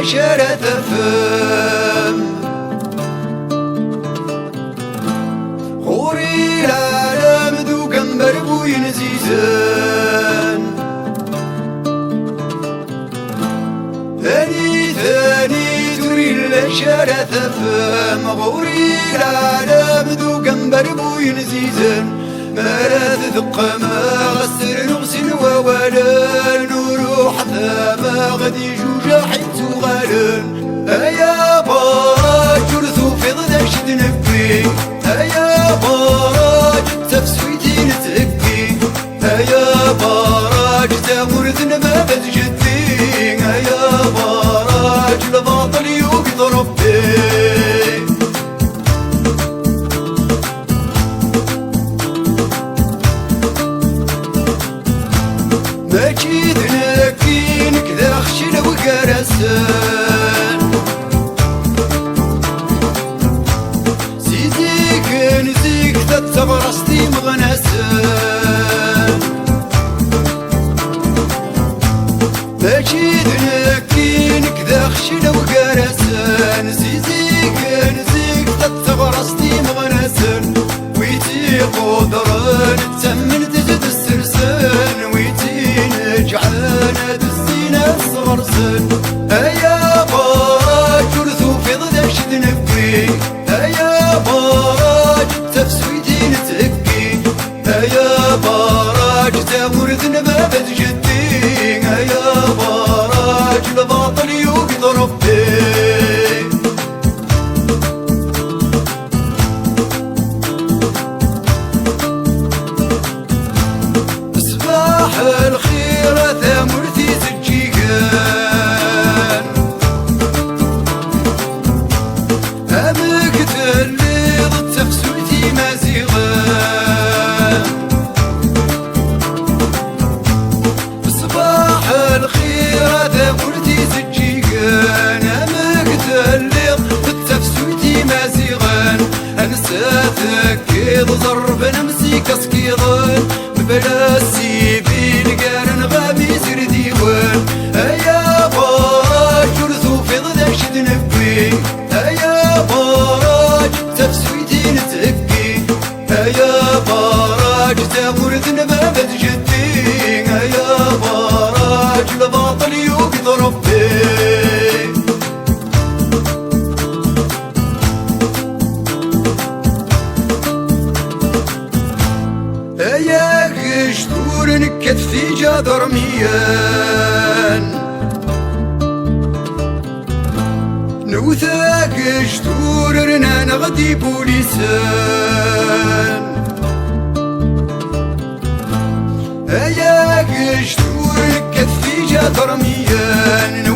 شرت فم خوري العالم ذو قنبر بوين زيزان ثاني توري شرت فم خوري العالم ذو قنبر بوين زيزان مراد ذقما غسر نغسل ووالان وروح ثما غدي جوجا حيت غالان ايا باراج جرثو في ضد شد نبي ايا باراج تفسويتي نتهكي ايا باراج تامرث ما بتجدي ايا باراج الباطل يوقظ ربي ماكيد ناكينك ذا خشن وكرسان زيديك نزيك تتغرستي مغنسان ماكيد ناكينك ذا خشن وكرسان زيديك نزيك تتغرستي مغنسان ويتي قدران تسمن تجد السرسان جعانة الزينة الصغرسن ايا باراج جرثو في ضد شد نبي ايا باراج تفسويتي نتهكي ايا باراج تامرث ما بتجدي ايا باراج الباطل يوقظ ربي الخير ثمرتي زجيقان أمك تليض تفسوتي مازيغان صباح الخير ثمرتي زجيقان أمك تليض تفسوتي مازيغان أنساتك كيض ضرب نمسيك اسكيضان بلا السيبين قارن غابي سر ديوان ايا باراج جرثو في ضد شد نبي ايا باراج تفسويتي نتهكي ايا باراج تامرث ما بتجدي ايا باراج الباطل يوقظ ربي ايا قشطور نكت في جدر ميان نوثا قشطور رنا نغدي بوليسان ايا قشطور نكت في جدر ميان